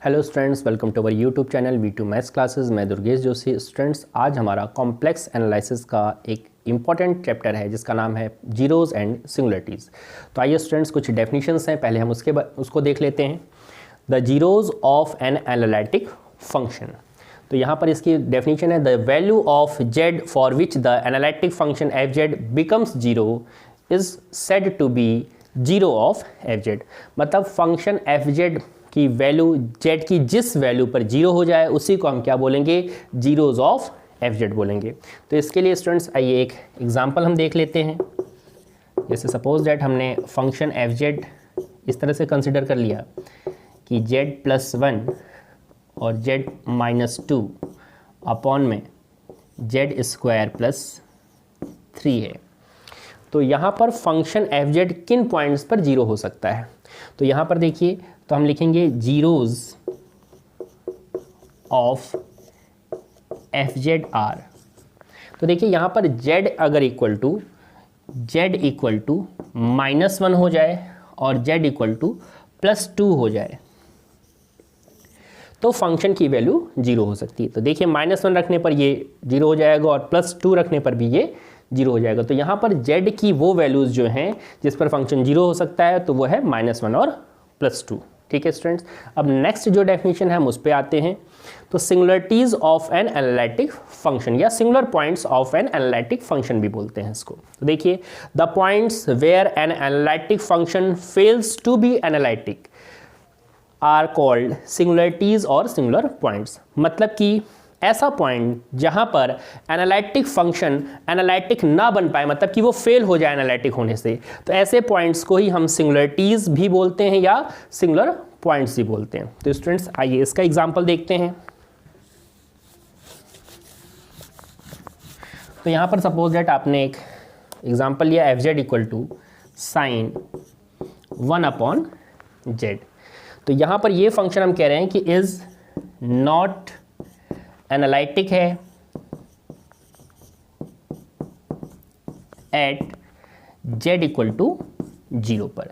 Hello students, welcome to our YouTube channel V2 maths classes. मैं Durgesh Joshi. Students, आज हमारा complex analysis का एक इम्पॉर्टेंट चैप्टर है जिसका नाम है जीरोज़ एंड सिंगुलरिटीज़। तो आइए स्टूडेंट्स, कुछ डेफिनेशंस हैं, पहले हम उसको देख लेते हैं। The zeros of an analytic function. तो यहाँ पर इसकी डेफिनेशन है, the value of z for which the analytic function fz becomes zero is said to be zero of fz। मतलब फंक्शन fz की वैल्यू z की जिस वैल्यू पर जीरो हो जाए उसी को हम क्या बोलेंगे, जीरोज़ ऑफ fz बोलेंगे। तो इसके लिए स्टूडेंट्स आइए एक एग्जांपल हम देख लेते हैं। जैसे सपोज दैट हमने फंक्शन fz इस तरह से कंसिडर कर लिया कि z+1 और z-2 अपॉन में z² + 3 है। तो यहाँ पर फंक्शन fz किन पॉइंट्स पर जीरो हो सकता है? तो यहाँ पर देखिए, तो हम लिखेंगे जीरोज़ ऑफ fz आर। तो देखिए यहाँ पर z अगर इक्वल टू -1 हो जाए और z +2 हो जाए तो फंक्शन की वैल्यू जीरो हो सकती है। तो देखिए -1 रखने पर ये जीरो हो जाएगा और +2 रखने पर भी ये जीरो हो जाएगा। तो यहाँ पर z की वो वैल्यूज़ जो हैं जिस पर फंक्शन जीरो हो सकता है तो वो है -1 और +2। ठीक है स्टूडेंट्स, अब नेक्स्ट जो डेफिनेशन है हम उस पर आते हैं। तो singularities of an analytic function या singular points of an analytic function भी बोलते हैं इसको। तो देखिए, the points where an analytic function fails to be analytic are called singularities और सिंगुलर पॉइंट्स। मतलब कि ऐसा पॉइंट जहां पर एनालिटिक फंक्शन एनालिटिक ना बन पाए, मतलब कि वो फेल हो जाए एनालिटिक होने से, तो ऐसे पॉइंट्स को ही हम सिंगुलरिटीज़ भी बोलते हैं या सिंगुलर पॉइंट्स भी बोलते हैं। तो स्टूडेंट्स आइए इसका एग्जांपल देखते हैं। तो यहाँ पर सपोज दैट आपने एक एग्जांपल लिया fz = sin 1/z। तो यहाँ पर ये फंक्शन हम कह रहे हैं कि इज नॉट एनालिटिक है एट z = 0 पर।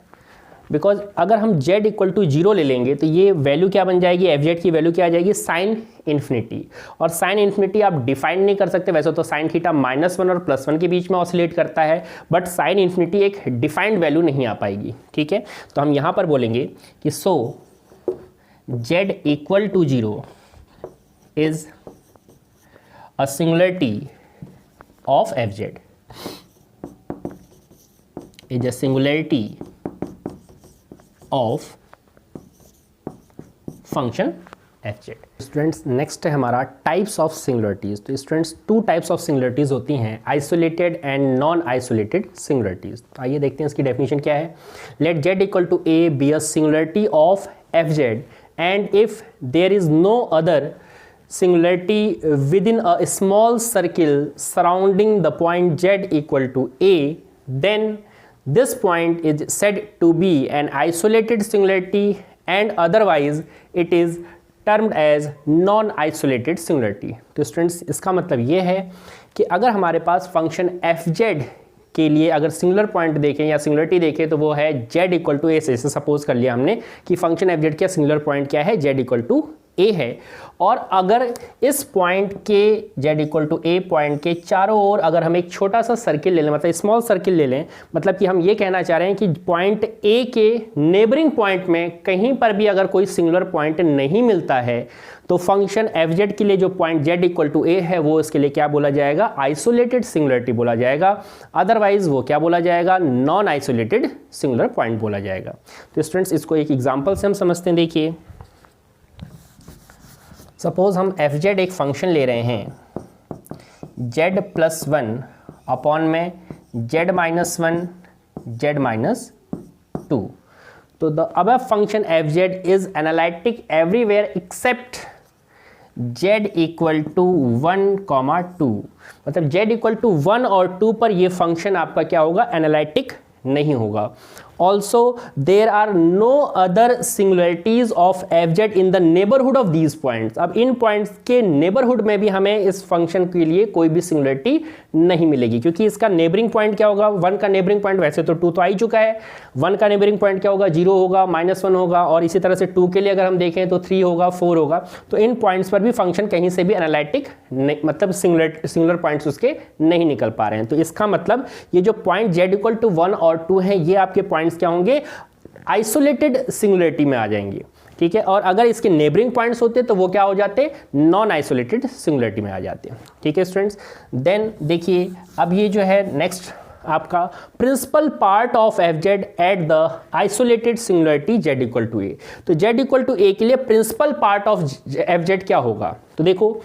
बिकॉज अगर हम z = 0 ले लेंगे तो ये वैल्यू क्या बन जाएगी, fz की वैल्यू क्या आ जाएगी, sin इन्फिनिटी। और sin इन्फिनिटी आप डिफाइन नहीं कर सकते। वैसे तो sin थीटा -1 और +1 के बीच में ऑसिलेट करता है, बट sin इन्फिनिटी एक डिफाइंड वैल्यू नहीं आ पाएगी। ठीक है, तो हम यहाँ पर बोलेंगे कि सो z = 0 is a singularity of fz is a singularity of function fz। Students, next है हमारा टाइप्स ऑफ सिंगुलरिटीज़। तो स्टूडेंट्स, 2 टाइप्स ऑफ सिंगुलरिटीज़ होती हैं, isolated and non isolated singularities. तो आइए देखते हैं इसकी डेफिनेशन क्या है। Let z = a be a singularity of fz and if there is no other singularity within a small circle surrounding the point z = a, then this point is said to be an isolated singularity and otherwise it is termed as non-isolated singularity। तो students, इसका मतलब ये है कि अगर हमारे पास function fz के लिए अगर सिंगुलर पॉइंट देखें या सिंगुलरिटी देखें तो वो है z = a। से सपोज कर लिया हमने कि फंक्शन fz का सिंगुलर पॉइंट क्या है, z = a है। और अगर इस पॉइंट के z = a पॉइंट के चारों ओर अगर हम एक छोटा सा सर्किल ले लें, मतलब स्मॉल सर्किल ले लें, मतलब कि हम ये कहना चाह रहे हैं कि पॉइंट a के नेबरिंग पॉइंट में कहीं पर भी अगर कोई सिंगुलर पॉइंट नहीं मिलता है तो फंक्शन fz के लिए जो पॉइंट z = a है वो इसके लिए क्या बोला जाएगा, आइसोलेटेड सिंगुलरिटी बोला जाएगा। अदरवाइज वो क्या बोला जाएगा, नॉन आइसोलेटेड सिंगुलर पॉइंट बोला जाएगा। तो स्टूडेंट्स, इसको एक एग्जाम्पल से हम समझते हैं। देखिए, सपोज हम fz एक फंक्शन ले रहे हैं z+1 अपॉन में z-1 z-2। तो the above function fz is analytic everywhere except z = 1,2। मतलब z = 1 और 2 पर ये फंक्शन आपका क्या होगा, एनालिटिक नहीं होगा। Also there are no other singularities of F Z in the neighbourhood of these points. अब इन पॉइंट्स के नेबरहुड में भी हमें इस फंक्शन के लिए कोई भी सिंगुलरिटी नहीं मिलेगी, क्योंकि इसका नेबरिंग पॉइंट क्या होगा, 1 का नेबरिंग पॉइंट, वैसे तो 2 तो आ ही चुका है, 1 का नेबरिंग पॉइंट क्या होगा, 0 होगा, -1 होगा, और इसी तरह से 2 के लिए अगर हम देखें तो 3 होगा, 4 होगा। तो इन पॉइंट्स पर भी फंक्शन कहीं से भी एनालिटिक मतलब सिंगुलर पॉइंट्स उसके नहीं निकल पा रहे हैं। तो इसका मतलब ये जो पॉइंट z=1 और 2 है, ये आपके पॉइंट्स क्या होंगे, आइसोलेटेड सिंगुलरिटी में आ जाएंगे, ठीक है। और अगर इसके नेबरिंग पॉइंट्स होते तो वो क्या हो जाते, नॉन आइसोलेटेड सिंगुलरिटी में आ जाते हैं, ठीक है स्टूडेंट्स। देन देखिए अब ये जो है नेक्स्ट आपका principal part of F Z at the isolated singularity z=a। तो z=a के लिए principal part of F Z क्या होगा, तो देखो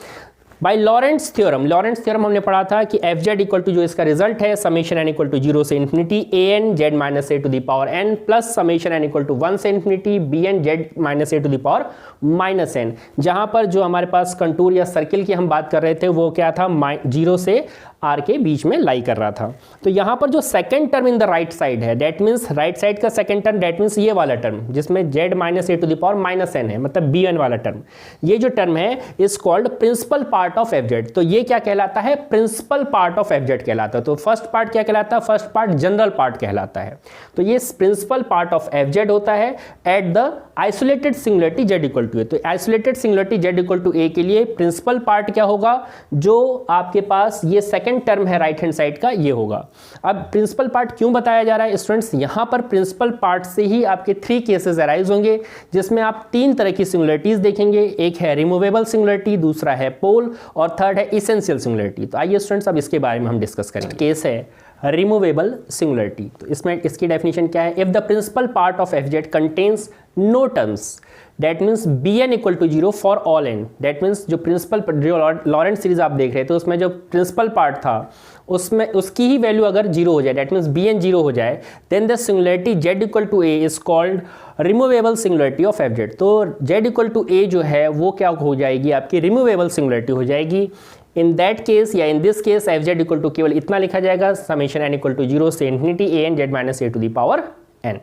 बाय लॉरेंट्स थ्योरम हमने पढ़ा था कि एफ जेड इक्वल टू जो इसका रिजल्ट है समेशन n इक्वल टू 0 से infinity a n z minus a to the power n plus summation n equal to 1 से infinity b n z minus a to the power minus n। जहां पर जो हमारे पास contour या circle की हम बात कर रहे थे वो क्या था, 0 से r के बीच में लाई कर रहा था। तो यहां पर जो second term in the right side है, दैट मींस राइट साइड का सेकंड टर्म, दैट मींस ये वाला टर्म जिसमें z minus a to the power minus n है, मतलब bn वाला टर्म, ये जो टर्म है is called principal part of F Z. तो ये क्या कहलाता है, principal part of F Z कहलाता है। तो फर्स्ट पार्ट क्या कहलाता है, फर्स्ट पार्ट जनरल पार्ट कहलाता है। तो ये principal part of F Z होता है eight the isolated singularity z=a। तो आइसोलेटेड सिंगुलरिटी z=a के लिए प्रिंसिपल पार्ट क्या होगा, जो आपके पास ये सेकंड टर्म है राइट हैंड साइड का, ये होगा। अब प्रिंसिपल पार्ट क्यों बताया जा रहा है स्टूडेंट्स, यहां पर प्रिंसिपल पार्ट से ही आपके 3 केसेस अराइज होंगे, जिसमें आप 3 तरह की सिंगुलरिटीज देखेंगे। एक है रिमूवेबल सिंगुलरिटी, दूसरा है पोल, और थर्ड है इसेंशियल सिंगुलरिटी। तो आइए स्टूडेंट्स अब इसके बारे में हम डिस्कस करेंगे। केस है रिमूवेबल सिंगुलरिटी। तो इसमें इसकी डेफिनेशन क्या है, if the principal part of F Z contains no terms that means bn equal to 0 for all n। That means जो प्रिंसिपल, जो लॉरेंट्स सीरीज आप देख रहे थे उसमें जो प्रिंसिपल पार्ट था उसमें उसकी ही वैल्यू अगर 0 हो जाए, दैट मीन्स bn 0 हो जाए, then the singularity z=a is called removable singularity of F Z. तो z=a जो है वो क्या हो जाएगी, आपकी रिमूवेबल सिंगुलरिटी हो जाएगी। इन दैट केस या in this case F Z equal to केवल इतना लिखा जाएगा, समेशन n इक्वल टू 0 से infinity a n z minus a to the power n।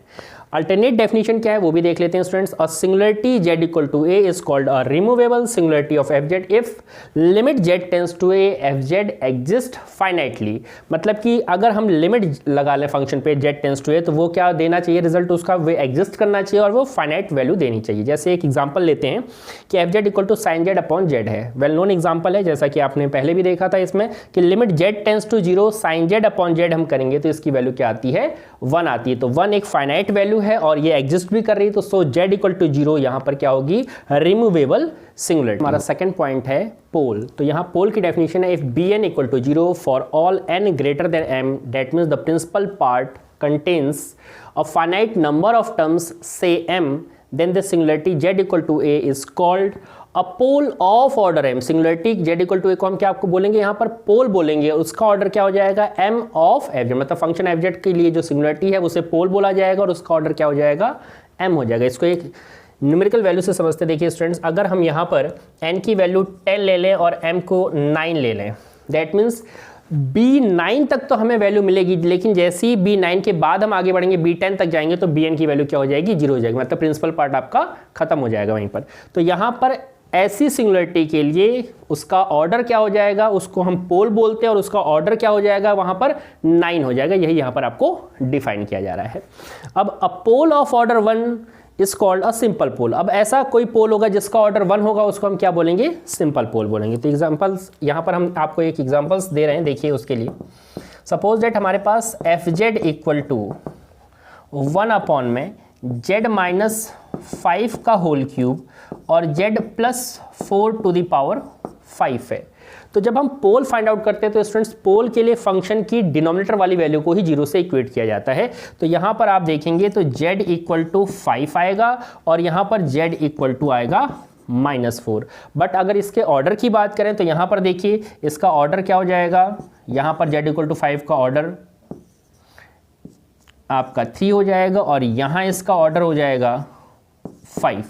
Alternate definition क्या है वो भी देख लेते हैं students. A singularity z=a is called a removable singularity of F Z if limit z tends to a F Z exist finitely. मतलब कि अगर हम लिमिट लगा लें फंक्शन पे z टेंड्स टू a तो वो क्या देना चाहिए, रिजल्ट उसका वो एग्जिस्ट करना चाहिए और वो फाइनाइट वैल्यू देनी चाहिए। जैसे एक एग्जांपल लेते हैं कि F Z equal to sine Z upon Z है, वेल नोन एग्जांपल है, जैसा कि आपने पहले भी देखा था इसमें कि limit z tends to 0 sine Z upon Z हम करेंगे तो इसकी वैल्यू क्या आती है, 1 आती है। तो 1 एक फाइनाइट वैल्यू है और ये एग्जिस्ट भी कर रही है, तो सो z=0 यहां पर क्या होगी, रिमूवेबल सिंगुलरिटी। हमारा सेकंड पॉइंट है पोल। तो यहां पोल की डेफिनेशन है if bn=0 for all n greater than m that means the principal part contains a finite number of terms से m then the singularity z=a is called a pole of order m। Singularity z=a को हम क्या आपको बोलेंगे, यहाँ पर पोल बोलेंगे, उसका ऑर्डर क्या हो जाएगा, m ऑफ एफ जेड। मतलब फंक्शन एफ जेड के लिए जो सिंगुलरिटी है उसे पोल बोला जाएगा और उसका ऑर्डर क्या हो जाएगा, m हो जाएगा। इसको एक न्यूमेरिकल वैल्यू से समझते देखिए स्टूडेंट्स, अगर हम यहाँ पर n की वैल्यू 10 ले लें और m को 9 ले लें, दैट मीन्स b9 तक तो हमें वैल्यू मिलेगी, लेकिन जैसे ही b9 के बाद हम आगे बढ़ेंगे b10 तक जाएंगे तो bn की वैल्यू क्या हो जाएगी, 0 हो जाएगी। मतलब प्रिंसिपल पार्ट आपका खत्म हो जाएगा वहीं पर। तो यहाँ पर ऐसी सिंगुलरिटी के लिए उसका ऑर्डर क्या हो जाएगा, उसको हम पोल बोलते हैं और उसका ऑर्डर क्या हो जाएगा, वहां पर 9 हो जाएगा। यही यहाँ पर आपको डिफाइन किया जा रहा है। अब a pole of order 1 is called a simple pole. अब ऐसा कोई पोल होगा जिसका ऑर्डर 1 होगा, उसको हम क्या बोलेंगे, सिंपल पोल बोलेंगे। तो एग्जांपल्स यहाँ पर हम आपको एक एग्जांपल्स दे रहे हैं, देखिए उसके लिए। सपोज दैट हमारे पास F Z equal to 1 upon में z माइनस 5 का होल क्यूब और z plus 4 to the power 5 है। तो जब हम पोल फाइंड आउट करते हैं तो स्टूडेंट्स पोल के लिए फंक्शन की डिनोमिनेटर वाली वैल्यू को ही 0 से इक्वेट किया जाता है। तो यहाँ पर आप देखेंगे तो z इक्वल टू 5 आएगा और यहाँ पर z इक्वल टू आएगा -4। बट अगर इसके ऑर्डर की बात करें तो यहाँ पर देखिए इसका ऑर्डर क्या हो जाएगा, यहाँ पर z इक्वल टू 5 का ऑर्डर आपका 3 हो जाएगा और यहाँ इसका ऑर्डर हो जाएगा 5।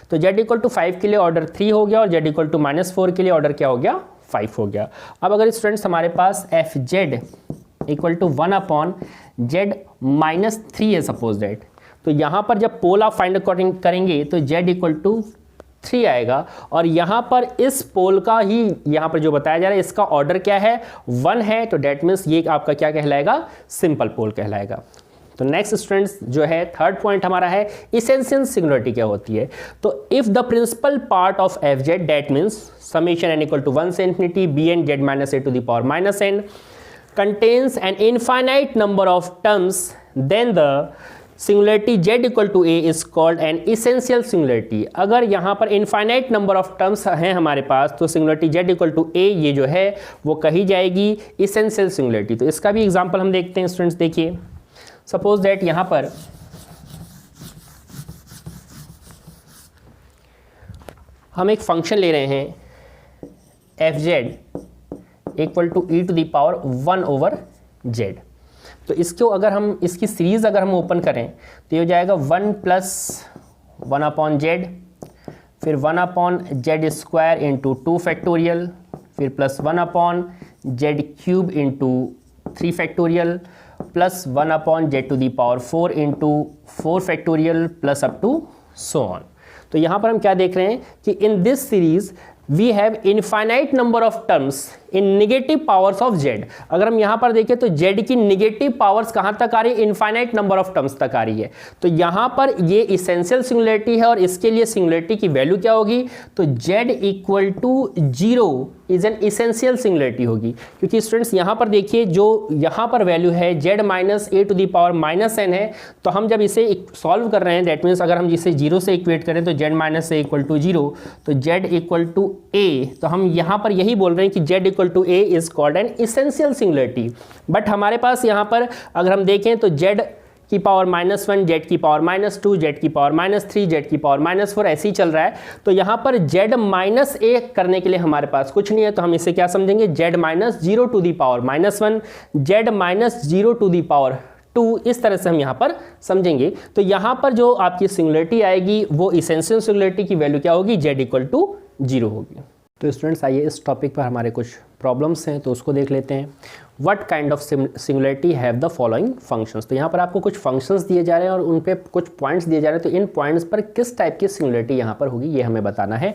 तो z इक्वल टू 5 के लिए ऑर्डर 3 हो गया और z इक्वल टू -4 के लिए ऑर्डर क्या हो गया, 5 हो गया। अब अगर स्टूडेंट्स हमारे पास F Z equal to 1 upon Z minus 3 है सपोज दैट। तो यहाँ पर जब पोल आप फाइंड आउट करेंगे तो जेड इक्वल टू 3 आएगा, और यहाँ पर इस पोल का ही यहाँ पर जो बताया जा रहा है इसका ऑर्डर क्या है, 1 है, तो डेट मीन्स ये आपका क्या कहलाएगा, सिंपल पोल कहलाएगा। तो नेक्स्ट स्टूडेंट्स जो है थर्ड पॉइंट हमारा है इसेंशियल सिंगुलरिटी क्या होती है। तो if the principal part of F Z that means summation N equal to 1 से इन्फिनिटी B N Z minus A to the power minus N contains an infinite number of terms, then the singularity z equal to a is called an essential singularity। अगर यहाँ पर infinite number of terms हैं हमारे पास तो singularity z equal to a ये जो है वो कही जाएगी essential singularity। तो इसका भी एग्जाम्पल हम देखते हैं स्टूडेंट्स। देखिए सपोज दैट यहाँ पर हम एक फंक्शन ले रहे हैं F Z equal to E to the power 1 over Z. तो इसको अगर हम इसकी सीरीज अगर हम ओपन करें तो ये हो जाएगा 1 प्लस 1 अपॉन जेड, फिर 1 upon Z square into 2 factorial, फिर plus 1 upon Z cube into 3 factorial, plus 1 upon Z to the power 4 into 4 factorial plus up to so on. तो यहाँ पर हम क्या देख रहे हैं कि in this series we have infinite number of terms in negative powers of Z. अगर हम यहाँ पर देखें तो जेड की निगेटिव पावर्स कहाँ तक आ रही है, इनफाइनाइट नंबर ऑफ टर्म्स तक आ रही है। तो यहाँ पर ये इसेंशियल सिंगुलरिटी है और इसके लिए सिंगुलरिटी की वैल्यू क्या होगी, तो Z equal to 0 is an essential singularity होगी। क्योंकि स्टूडेंट्स यहाँ पर देखिए जो यहाँ पर वैल्यू है Z minus A to the power minus N है, तो हम जब इसे सॉल्व कर रहे हैं दैट मीन्स अगर हम जिसे 0 से इक्वेट करें तो Z minus A equal to 0, तो जेड इक्वल टू ए, तो हम यहाँ पर यही बोल रहे हैं कि Z equal to A is called an essential singularity. But हमारे पास यहाँ पर अगर हम देखें तो जेड की पावर -1, जेड की पावर -2, जेड की पावर -3, जेड की पावर -4 ऐसे ही चल रहा है। तो यहाँ पर जेड माइनस ए करने के लिए हमारे पास कुछ नहीं है, तो हम इसे क्या समझेंगे, Z minus 0 to the power -1, Z minus 0 to the power 2, इस तरह से हम यहाँ पर समझेंगे। तो यहाँ पर जो आपकी सिंगुलरिटी आएगी वो इसेंशियल सिंगुलरिटी की वैल्यू क्या होगी, जेड इक्वल टू 0 होगी। तो स्टूडेंट्स आइए इस टॉपिक पर हमारे कुछ प्रॉब्लम्स हैं तो उसको देख लेते हैं। What kind of singularity have the following functions. तो यहाँ पर आपको कुछ फंक्शंस दिए जा रहे हैं और उन पे कुछ पॉइंट्स दिए जा रहे हैं, तो इन पॉइंट्स पर किस टाइप की सिंगुलरिटी यहाँ पर होगी ये हमें बताना है।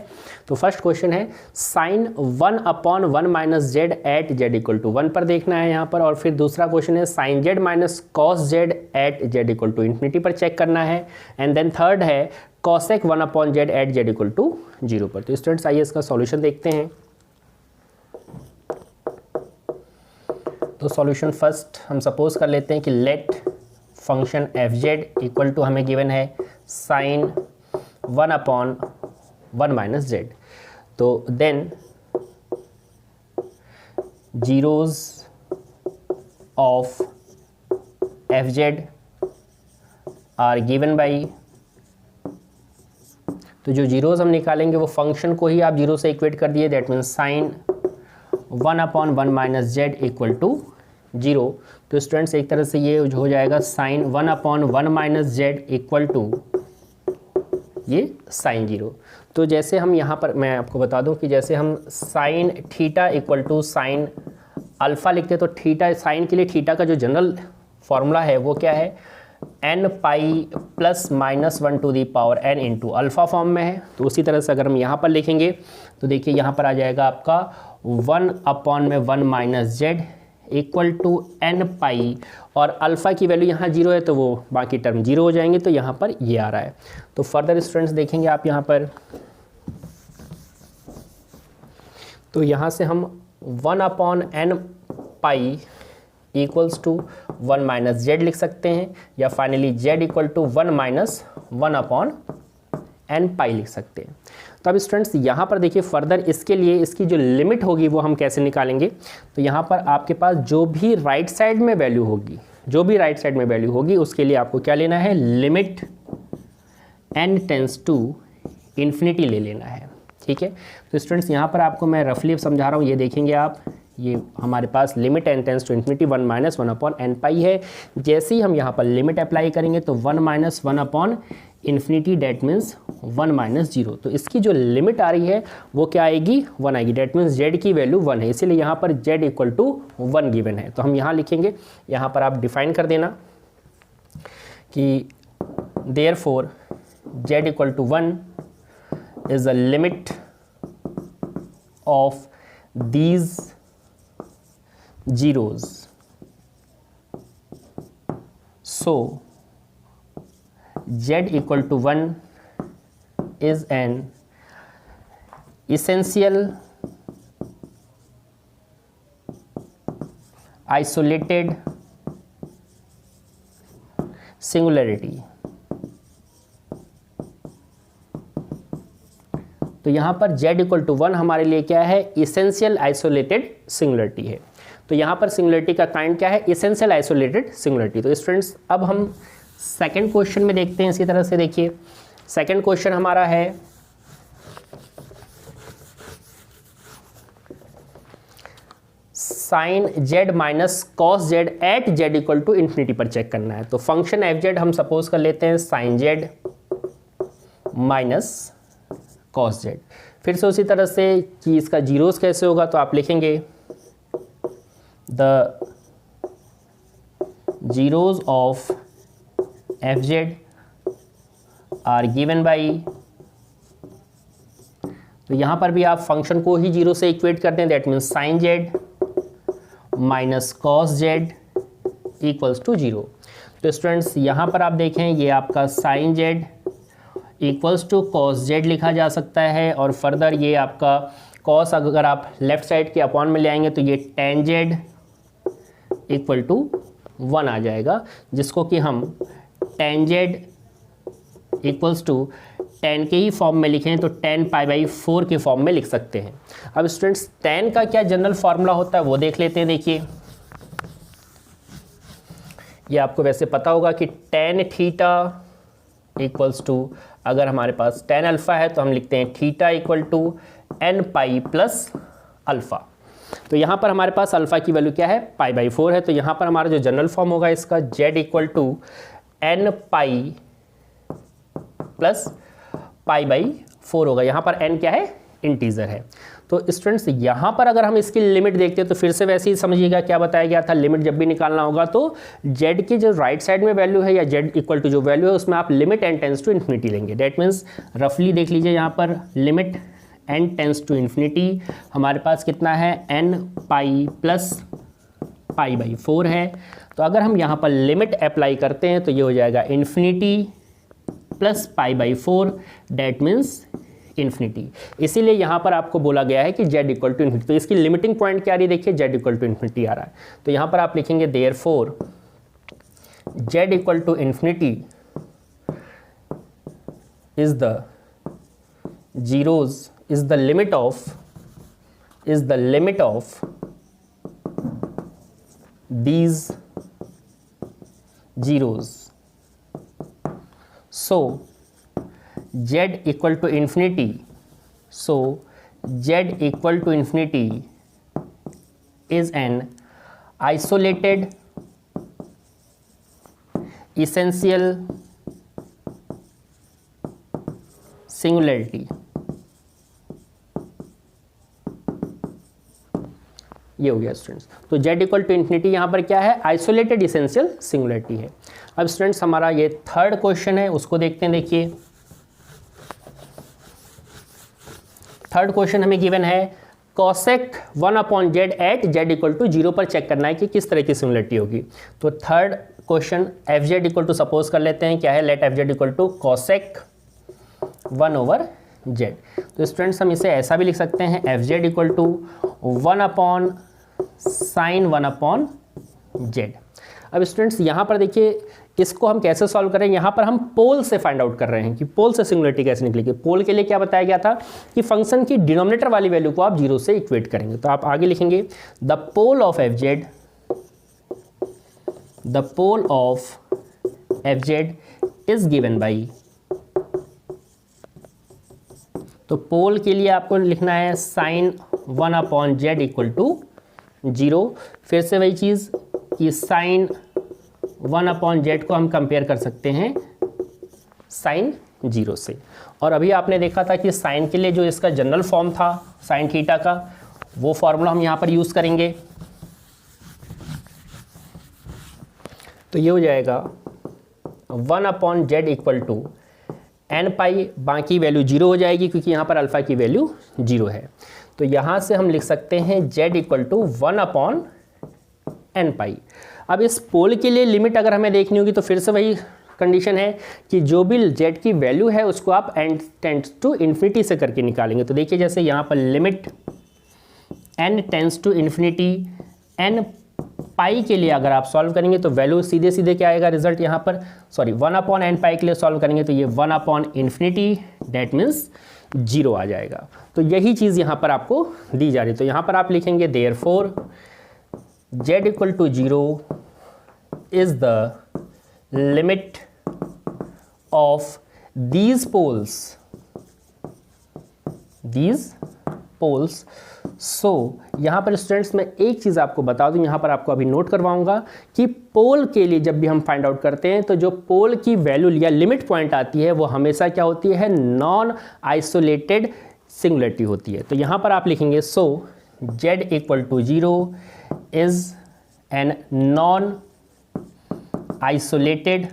तो फर्स्ट क्वेश्चन है sine 1 upon 1 minus Z at Z equal to 1 पर देखना है यहाँ पर, और फिर दूसरा क्वेश्चन है sine Z minus cos Z at Z equal to infinity पर चेक करना है, एंड देन थर्ड है cosec 1 upon Z at Z equal to 0 पर। तो स्टूडेंट्स आइए इसका सॉल्यूशन देखते हैं। तो सॉल्यूशन फर्स्ट हम सपोज कर लेते हैं कि let function F Z equal to हमें गिवन है साइन 1 अपॉन 1 माइनस जेड। तो then zeros of F Z are given by, तो जो जीरोज हम निकालेंगे वो फंक्शन को ही आप 0 से इक्वेट कर दिए, that means sine 1 upon 1 minus Z equal to 0। तो स्टूडेंट्स एक तरह से ये हो जाएगा sine 1 upon 1 minus Z equal to ये साइन 0। तो जैसे हम यहाँ पर मैं आपको बता दूं कि जैसे हम sine theta equal to sine alpha लिखते हैं, तो थीटा साइन के लिए थीटा का जो जनरल फॉर्मूला है वो क्या है, n pi plus -1 to the power n into alpha form में है। तो उसी तरह से अगर हम यहाँ पर लिखेंगे तो देखिए यहाँ पर आ जाएगा आपका 1 अपॉन में 1 minus Z equal to n pi, और अल्फ़ा की वैल्यू यहाँ 0 है तो वो बाकी टर्म 0 हो जाएंगे, तो यहाँ पर ये आ रहा है। तो फर्दर स्टूडेंट्स देखेंगे आप यहाँ पर, तो यहाँ से हम 1 upon n pi equals to 1 minus Z लिख सकते हैं, या finally Z equal to 1 minus 1 upon n pi लिख सकते हैं। तो अब स्टूडेंट्स यहाँ पर देखिए फर्दर इसके लिए इसकी जो लिमिट होगी वो हम कैसे निकालेंगे। तो यहाँ पर आपके पास जो भी राइट साइड में वैल्यू होगी, उसके लिए आपको क्या लेना है, limit n tends to infinity ले लेना है, ठीक है। तो स्टूडेंट्स यहाँ पर आपको मैं रफली समझा रहा हूँ, ये देखेंगे आप, ये हमारे पास limit n tends to infinity 1 minus 1 upon n pi है। जैसे ही हम यहाँ पर लिमिट अप्लाई करेंगे तो 1 minus 1 upon infinity, that means 1 minus 0। तो इसकी जो लिमिट आ रही है वो क्या आएगी, 1 आएगी। डेट मीन्स जेड की वैल्यू 1 है, इसीलिए यहाँ पर जेड इक्वल टू 1 गिवन है। तो हम यहाँ लिखेंगे, यहाँ पर आप डिफाइन कर देना कि therefore Z equal to 1 is the limit of these zeros, so z equal to 1 is an essential isolated singularity। तो यहाँ पर z इक्वल टू 1 हमारे लिए क्या है, इसेंशियल आइसोलेटेड सिंगुलरिटी है। तो यहाँ पर सिंगुलरिटी का काइंड क्या है, इसेंशियल आइसोलेटेड सिंगुलरिटी। तो स्टूडेंट्स अब हम सेकंड क्वेश्चन में देखते हैं। इसी तरह से देखिए सेकंड क्वेश्चन हमारा है sine Z minus cos Z at Z equal to infinity पर चेक करना है। तो फंक्शन एफ जेड हम सपोज कर लेते हैं sine Z minus cos z. फिर से उसी तरह से कि इसका जीरोस कैसे होगा, तो आप लिखेंगे the zeros of fz are given by, तो यहाँ पर भी आप फंक्शन को ही जीरो से इक्वेट करते हैं। That means sine Z minus cos z equals to 0। तो स्टूडेंट्स यहाँ पर आप देखें, ये आपका sine z equals to cos z लिखा जा सकता है, और फर्दर ये आपका कॉस अगर आप लेफ्ट साइड के अपॉन में ले आएंगे तो ये टेन जेड इक्वल टू 1 आ जाएगा, जिसको कि हम tan z equals to tan के ही फॉर्म में लिखें तो 10 पाई बाई 4 के फॉर्म में लिख सकते हैं। अब स्टूडेंट्स टेन का क्या जनरल फार्मूला होता है वो देख लेते हैं। देखिए ये आपको वैसे पता होगा कि टेन थीटा इक्वल्स टू, अगर हमारे पास टेन अल्फ़ा है तो हम लिखते हैं theta equal to n pi plus alpha. तो यहाँ पर हमारे पास अल्फ़ा की वैल्यू क्या है, पाई बाई 4 है। तो यहाँ पर हमारा जो जनरल फॉर्म होगा इसका z equal to n pi plus pi by 4 होगा। यहाँ पर एन क्या है, इंटीजर है। तो स्टूडेंट्स यहाँ पर अगर हम इसकी लिमिट देखते हैं तो फिर से वैसे ही समझिएगा क्या बताया गया था, लिमिट जब भी निकालना होगा तो z की जो राइट साइड में वैल्यू है या z इक्वल टू जो वैल्यू है उसमें आप limit n tends to infinity लेंगे। दैट मीन्स रफली देख लीजिए यहाँ पर limit n tends to infinity हमारे पास कितना है, n pi plus pi by 4 है। तो अगर हम यहाँ पर लिमिट अप्लाई करते हैं तो ये हो जाएगा infinity plus pi by 4, that means infinity. इसीलिए यहाँ पर आपको बोला गया है कि z इक्वल टू इन्फिनिटी। तो इसकी लिमिटिंग पॉइंट क्या आ रही है, देखिए z इक्वल टू इन्फिनिटी आ रहा है। तो यहाँ पर आप लिखेंगे therefore z equal to infinity is the zeros is the limit of these zeros, so z equal to infinity, so z equal to infinity is an isolated essential singularity। ये हो गया स्टूडेंट्स। तो z इक्वल टू इन्फिनिटी यहाँ पर क्या है, isolated essential singularity है। अब स्टूडेंट्स हमारा ये थर्ड क्वेश्चन है, उसको देखते हैं। देखिए थर्ड क्वेश्चन हमें गिवन है cosec 1 upon Z at Z equal to 0 पर चेक करना है कि किस तरह की सिंगुलरिटी होगी। तो third question f Z equal to suppose कर लेते हैं, क्या है, let f Z equal to cosec 1 over Z. तो स्टूडेंट्स हम इसे ऐसा भी लिख सकते हैं, F Z equal to 1 upon sine 1 upon z. अब स्टूडेंट्स यहाँ पर देखिए इसको हम कैसे सॉल्व करें, यहाँ पर हम पोल से फाइंड आउट कर रहे हैं कि पोल से सिंगुलरिटी कैसे निकलेगी। पोल के लिए क्या बताया गया था कि फंक्शन की डिनोमिनेटर वाली वैल्यू को आप 0 से इक्वेट करेंगे। तो आप आगे लिखेंगे the pole of F z, the pole of F z is given by. तो पोल के लिए आपको लिखना है sine 1 upon z equal to 0। फिर से वही चीज़ कि साइन 1 अपॉन जेड को हम कंपेयर कर सकते हैं साइन 0 से। और अभी आपने देखा था कि साइन के लिए जो इसका जनरल फॉर्म था साइन थीटा का, वो फॉर्मूला हम यहाँ पर यूज़ करेंगे। तो ये हो जाएगा 1/z इक्वल टू n पाई, बाकी वैल्यू 0 हो जाएगी क्योंकि यहाँ पर अल्फ़ा की वैल्यू 0 है। तो यहाँ से हम लिख सकते हैं z इक्वल टू 1/n पाई। अब इस पोल के लिए लिमिट अगर हमें देखनी होगी तो फिर से वही कंडीशन है कि जो भी z की वैल्यू है उसको आप n टेंड्स टू इन्फिनिटी से करके निकालेंगे। तो देखिए जैसे यहाँ पर limit n tends to infinity n pi के लिए अगर आप सॉल्व करेंगे तो वैल्यू सीधे सीधे क्या आएगा रिजल्ट यहाँ पर, सॉरी 1/n पाई के लिए सॉल्व करेंगे तो ये 1/infinity दैट मीन्स 0 आ जाएगा। तो यही चीज़ यहाँ पर आपको दी जा रही है। तो यहाँ पर आप लिखेंगे therefore z equal to 0 is the limit of these poles। So यहाँ पर स्टूडेंट्स मैं एक चीज़ आपको बता दूँ, यहाँ पर आपको अभी नोट करवाऊंगा कि पोल के लिए जब भी हम फाइंड आउट करते हैं तो जो पोल की वैल्यू या लिमिट पॉइंट आती है वो हमेशा क्या होती है, नॉन आइसोलेटेड सिंगुलरिटी होती है। तो यहाँ पर आप लिखेंगे so z equal to 0 is an non isolated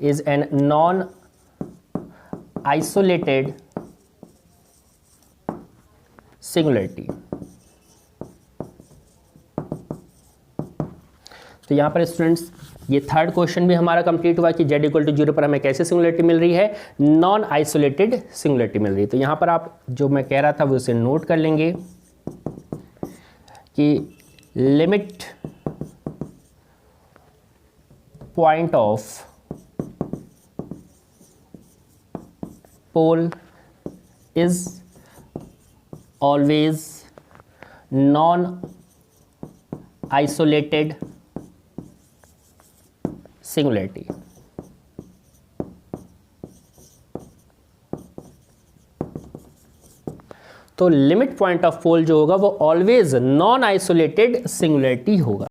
is an non-isolated singularity। तो यहाँ पर स्टूडेंट्स ये थर्ड क्वेश्चन भी हमारा कंप्लीट हुआ कि z इक्वल टू 0 पर हमें कैसे सिंगुलरिटी मिल रही है, नॉन आइसोलेटेड सिंगुलरिटी मिल रही है। तो यहाँ पर आप जो मैं कह रहा था वो उसे नोट कर लेंगे कि limit point of pole is always non-isolated singularity। तो लिमिट पॉइंट ऑफ पोल जो होगा वो ऑलवेज नॉन आइसोलेटेड सिंगुलरिटी होगा।